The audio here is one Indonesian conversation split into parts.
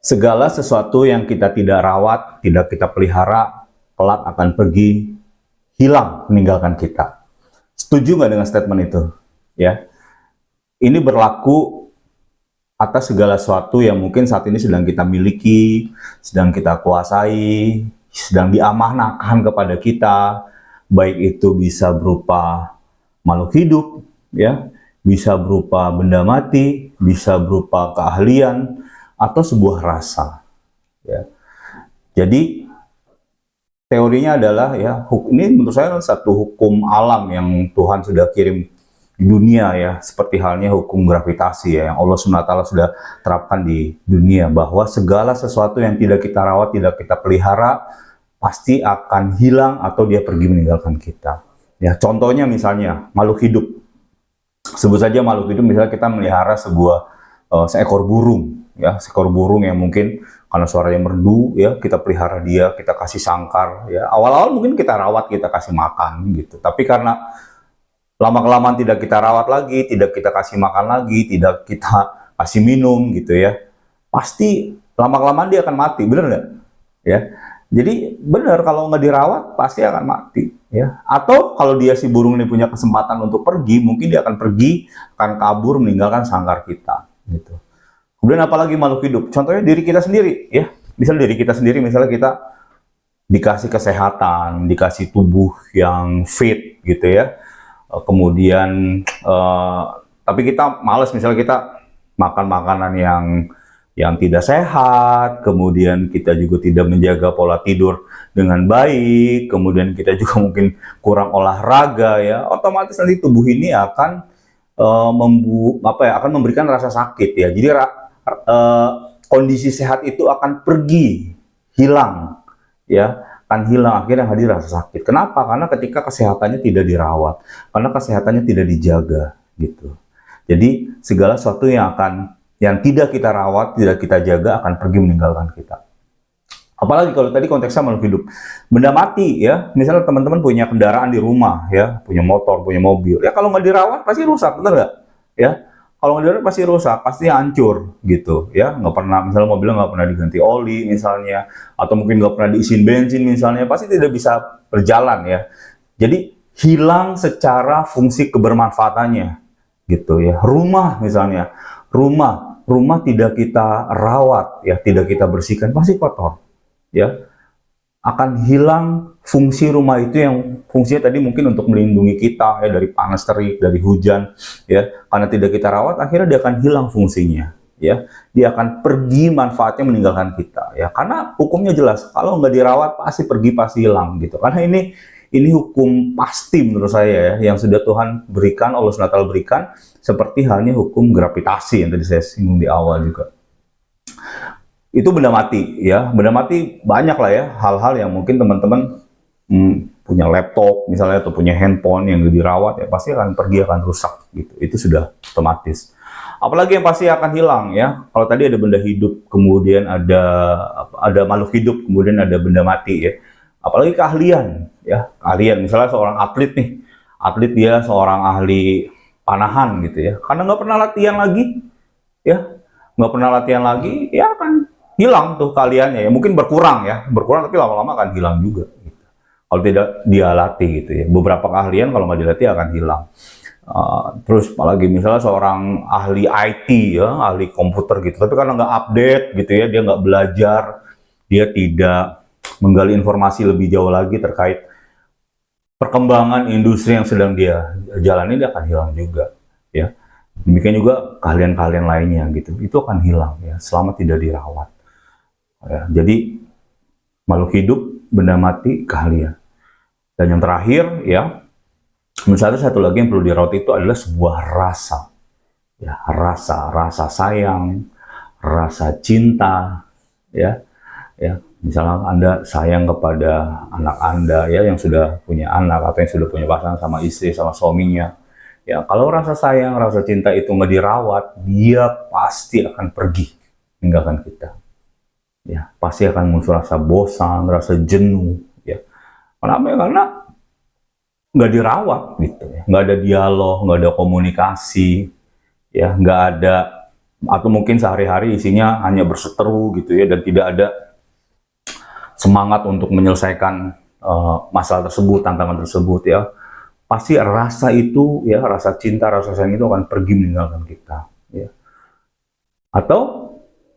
Segala sesuatu yang kita tidak rawat, tidak kita pelihara, kelak akan pergi, hilang, meninggalkan kita. Setuju nggak dengan statement itu? Ya, ini berlaku atas segala sesuatu yang mungkin saat ini sedang kita miliki, sedang kita kuasai, sedang diamanahkan kepada kita, baik itu bisa berupa makhluk hidup, ya, bisa berupa benda mati, bisa berupa keahlian, atau sebuah rasa. Ya. Jadi teorinya adalah ya, ini menurut saya satu hukum alam yang Tuhan sudah kirim di dunia ya, seperti halnya hukum gravitasi ya, yang Allah SWT sudah terapkan di dunia, bahwa segala sesuatu yang tidak kita rawat, tidak kita pelihara, pasti akan hilang atau dia pergi meninggalkan kita. Ya, contohnya misalnya makhluk hidup. Sebut saja makhluk hidup, misalnya kita melihara seekor burung, ya, seekor burung yang mungkin karena suaranya merdu, ya, kita pelihara dia, kita kasih sangkar, ya. Awal-awal mungkin kita rawat, kita kasih makan, gitu. Tapi karena lama-kelamaan tidak kita rawat lagi, tidak kita kasih makan lagi, tidak kita kasih minum, gitu ya, pasti lama-kelamaan dia akan mati, bener nggak? Ya. Jadi benar, kalau nggak dirawat pasti akan mati, ya. Atau kalau dia si burung ini punya kesempatan untuk pergi, mungkin dia akan pergi, akan kabur, meninggalkan sangkar kita, gitu. Kemudian apalagi makhluk hidup, contohnya diri kita sendiri, ya. Misal diri kita sendiri, misalnya kita dikasih kesehatan, dikasih tubuh yang fit, gitu ya. Kemudian, tapi kita males, misalnya kita makan makanan yang tidak sehat, kemudian kita juga tidak menjaga pola tidur dengan baik, kemudian kita juga mungkin kurang olahraga, ya, otomatis nanti tubuh ini akan akan memberikan rasa sakit, ya. Jadi kondisi sehat itu akan pergi, hilang, ya, akan hilang, akhirnya hadir rasa sakit. Kenapa? Karena ketika kesehatannya tidak dirawat, karena kesehatannya tidak dijaga, gitu. Jadi segala sesuatu yang tidak kita rawat, tidak kita jaga, akan pergi meninggalkan kita. Apalagi kalau tadi konteksnya makhluk hidup. Benda mati, ya. Misalnya teman-teman punya kendaraan di rumah, ya. Punya motor, punya mobil. Ya kalau nggak dirawat, pasti rusak, benar nggak? Ya. Kalau nggak dirawat, pasti rusak, pasti hancur, gitu. Ya. Nggak pernah, misalnya mobilnya nggak pernah diganti oli, misalnya. Atau mungkin nggak pernah diisiin bensin, misalnya. Pasti tidak bisa berjalan, ya. Jadi, hilang secara fungsi kebermanfaatannya, gitu ya. Rumah, misalnya. Rumah tidak kita rawat, ya, tidak kita bersihkan, pasti kotor, ya. Akan hilang fungsi rumah itu yang fungsinya tadi mungkin untuk melindungi kita, ya, dari panas terik, dari hujan, ya. Karena tidak kita rawat, akhirnya dia akan hilang fungsinya, ya. Dia akan pergi, manfaatnya meninggalkan kita, ya. Karena hukumnya jelas, kalau nggak dirawat pasti pergi, pasti hilang, gitu. Karena ini hukum pasti menurut saya, ya, yang sudah Tuhan berikan, Allah SWT berikan, seperti halnya hukum gravitasi yang tadi saya singgung di awal juga. Itu benda mati, ya. Benda mati banyak lah, ya, hal-hal yang mungkin teman-teman punya laptop misalnya atau punya handphone yang dirawat, ya, pasti akan pergi, akan rusak, gitu. Itu sudah otomatis. Apalagi yang pasti akan hilang, ya. Kalau tadi ada benda hidup, kemudian ada makhluk hidup, kemudian ada benda mati, ya. Apalagi keahlian, ya. Keahlian, misalnya seorang atlet nih, atlet dia seorang ahli panahan, gitu ya. Karena nggak pernah latihan lagi, ya, nggak pernah latihan lagi, ya akan hilang tuh keahliannya, ya. Mungkin berkurang, ya, berkurang, tapi lama-lama akan hilang juga, gitu. Kalau tidak dia latih, gitu ya. Beberapa keahlian kalau nggak dilatih akan hilang. Terus apalagi misalnya seorang ahli IT, ya, ahli komputer, gitu, tapi karena nggak update, gitu ya, dia nggak belajar, dia tidak menggali informasi lebih jauh lagi terkait perkembangan industri yang sedang dia jalani, dia akan hilang juga, ya. Demikian juga keahlian-keahlian lainnya, gitu, itu akan hilang, ya, selama tidak dirawat, ya. Jadi makhluk hidup, benda mati, keahlian. Dan yang terakhir, ya, misalnya satu lagi yang perlu dirawat itu adalah sebuah rasa, ya, rasa sayang, rasa cinta, ya. Misalnya Anda sayang kepada anak Anda, ya, yang sudah punya anak atau yang sudah punya pasangan sama istri, sama suaminya, ya, kalau rasa sayang, rasa cinta itu nggak dirawat, dia pasti akan pergi meninggalkan kita, ya. Pasti akan muncul rasa bosan, rasa jenuh, ya. Kenapa? Ya, karena nggak dirawat, gitu ya. Nggak ada dialog, nggak ada komunikasi, ya, nggak ada atau mungkin sehari-hari isinya hanya berseteru gitu ya, dan tidak ada semangat untuk menyelesaikan masalah tersebut, tantangan tersebut ya, pasti rasa itu ya, rasa cinta, rasa sayang itu akan pergi meninggalkan kita ya. Atau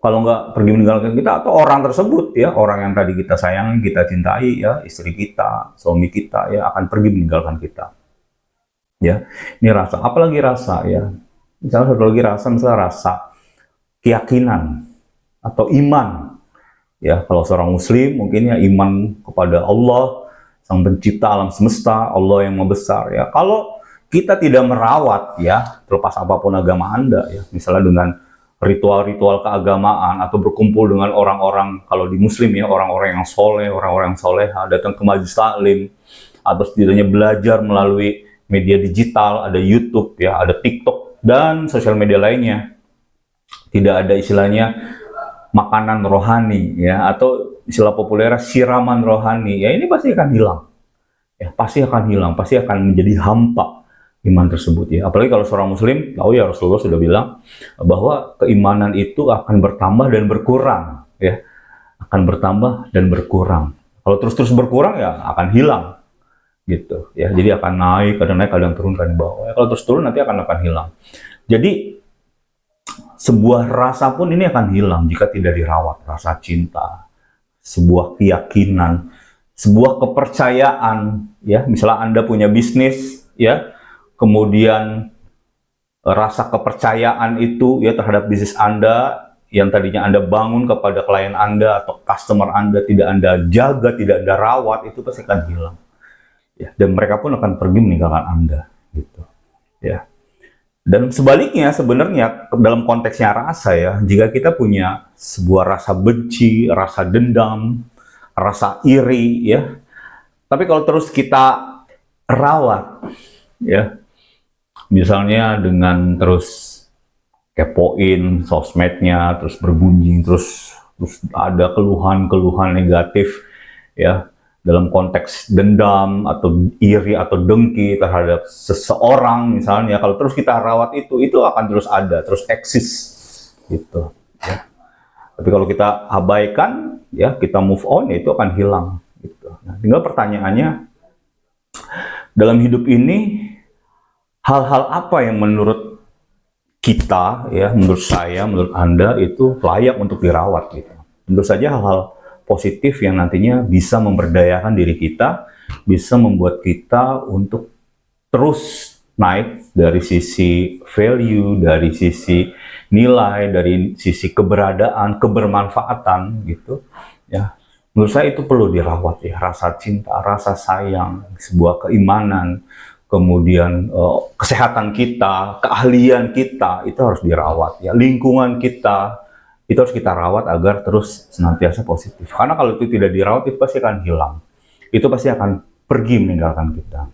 kalau nggak pergi meninggalkan kita, atau orang tersebut ya, orang yang tadi kita sayangi, kita cintai ya, istri kita, suami kita ya, akan pergi meninggalkan kita ya. Ini rasa, apalagi rasa ya, misalnya satu lagi rasa, misalnya rasa keyakinan atau iman ya. Kalau seorang muslim mungkin ya iman kepada Allah, sang pencipta alam semesta, Allah yang maha besar ya. Kalau kita tidak merawat ya, terlepas apapun agama Anda ya, misalnya dengan ritual-ritual keagamaan atau berkumpul dengan orang-orang, kalau di muslim ya, orang-orang yang soleh, orang-orang yang soleha, datang ke majelis taklim, atau setidaknya belajar melalui media digital, ada YouTube ya, ada TikTok dan sosial media lainnya. Tidak ada istilahnya makanan rohani ya, atau istilah populer siraman rohani ya, ini pasti akan hilang ya, pasti akan hilang, pasti akan menjadi hampa iman tersebut ya. Apalagi kalau seorang muslim tahu ya, Rasulullah sudah bilang bahwa keimanan itu akan bertambah dan berkurang ya, akan bertambah dan berkurang. Kalau terus-terus berkurang ya akan hilang gitu ya. Jadi akan naik, kadang naik, kadang turun, kadang bawah ya. Kalau terus turun nanti akan hilang. Jadi sebuah rasa pun ini akan hilang jika tidak dirawat. Rasa cinta, sebuah keyakinan, sebuah kepercayaan ya. Misalnya Anda punya bisnis ya, kemudian rasa kepercayaan itu ya terhadap bisnis Anda yang tadinya Anda bangun kepada klien Anda atau customer Anda, tidak Anda jaga, tidak Anda rawat, itu pasti akan hilang ya. Dan mereka pun akan pergi meninggalkan Anda gitu ya. Dan sebaliknya sebenarnya dalam konteksnya rasa ya, jika kita punya sebuah rasa benci, rasa dendam, rasa iri ya, tapi kalau terus kita rawat ya, misalnya dengan terus kepoin sosmednya, terus bergunjing, terus ada keluhan-keluhan negatif ya, dalam konteks dendam atau iri atau dengki terhadap seseorang misalnya, kalau terus kita rawat itu akan terus ada, terus eksis gitu ya. Tapi kalau kita abaikan ya, kita move on ya, itu akan hilang gitu. Nah, tinggal pertanyaannya, dalam hidup ini hal-hal apa yang menurut kita ya, menurut saya, menurut Anda itu layak untuk dirawat gitu. Tentu saja hal-hal positif yang nantinya bisa memberdayakan diri kita, bisa membuat kita untuk terus naik dari sisi value, dari sisi nilai, dari sisi keberadaan, kebermanfaatan gitu ya. Menurut saya itu perlu dirawat ya, rasa cinta, rasa sayang, sebuah keimanan, kemudian kesehatan kita, keahlian kita itu harus dirawat ya, lingkungan kita itu harus kita rawat agar terus senantiasa positif. Karena kalau itu tidak dirawat, itu pasti akan hilang. Itu pasti akan pergi meninggalkan kita.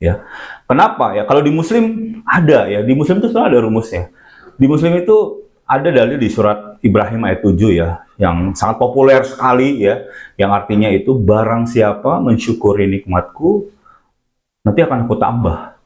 Ya. Kenapa ya? Kalau di Muslim ada ya, di Muslim itu selalu ada rumusnya. Di Muslim itu ada dalil di surat Ibrahim ayat 7 ya, yang sangat populer sekali ya, yang artinya itu barang siapa mensyukuri nikmatku, nanti akan aku tambah.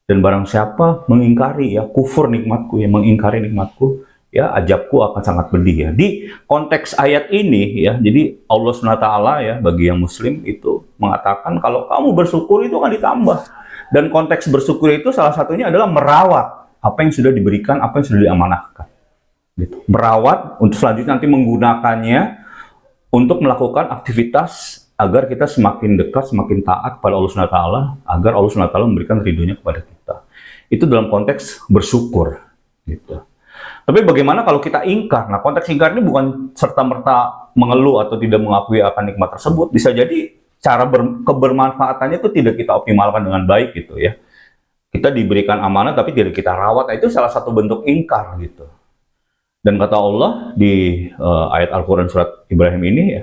Dan barang siapa mengingkari ya, kufur nikmatku, yang mengingkari nikmatku, ya ajabku akan sangat pedih ya. Di konteks ayat ini ya, jadi Allah SWT ya, bagi yang muslim itu mengatakan kalau kamu bersyukur itu akan ditambah. Dan konteks bersyukur itu salah satunya adalah merawat apa yang sudah diberikan, apa yang sudah diamanahkan gitu. Merawat untuk selanjutnya nanti menggunakannya untuk melakukan aktivitas agar kita semakin dekat, semakin taat kepada Allah SWT, agar Allah SWT memberikan ridhonya kepada kita. Itu dalam konteks bersyukur gitu. Tapi bagaimana kalau kita ingkar? Nah, konteks ingkar ini bukan serta-merta mengeluh atau tidak mengakui akan nikmat tersebut. Bisa jadi cara kebermanfaatannya itu tidak kita optimalkan dengan baik gitu ya. Kita diberikan amanah tapi tidak kita rawat. Nah, itu salah satu bentuk ingkar gitu. Dan kata Allah di ayat Al-Quran surat Ibrahim ini ya,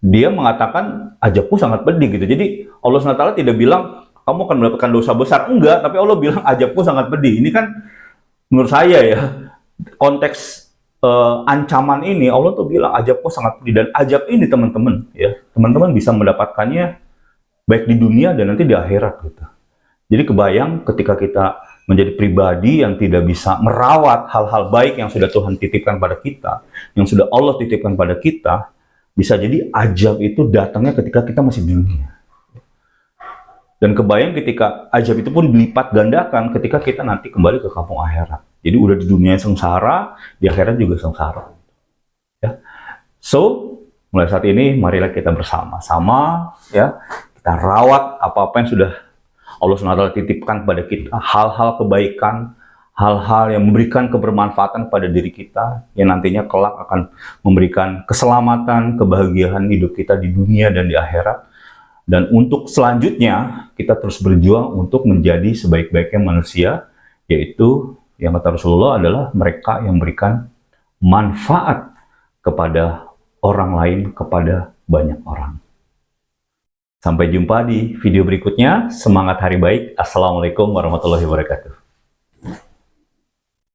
dia mengatakan ajabku sangat pedih gitu. Jadi Allah SWT tidak bilang kamu akan mendapatkan dosa besar. Enggak, tapi Allah bilang ajabku sangat pedih. Ini kan menurut saya ya, konteks ancaman ini Allah tuh bilang ajabku sangat pedih. Dan ajab ini teman-teman ya, teman-teman bisa mendapatkannya baik di dunia dan nanti di akhirat gitu. Jadi kebayang ketika kita menjadi pribadi yang tidak bisa merawat hal-hal baik yang sudah Tuhan titipkan pada kita, yang sudah Allah titipkan pada kita, bisa jadi ajab itu datangnya ketika kita masih di dunia. Dan kebayang ketika ajab itu pun dilipat gandakan ketika kita nanti kembali ke kampung akhirat. Jadi udah di dunia sengsara, di akhirat juga sengsara. Ya. So, mulai saat ini marilah kita bersama-sama ya, kita rawat apa-apa yang sudah Allah SWT titipkan pada kita, hal-hal kebaikan, hal-hal yang memberikan kebermanfaatan pada diri kita, yang nantinya kelak akan memberikan keselamatan, kebahagiaan hidup kita di dunia dan di akhirat. Dan untuk selanjutnya, kita terus berjuang untuk menjadi sebaik-baiknya manusia, yaitu yang kata Rasulullah adalah mereka yang memberikan manfaat kepada orang lain, kepada banyak orang. Sampai jumpa di video berikutnya. Semangat hari baik. Assalamualaikum warahmatullahi wabarakatuh.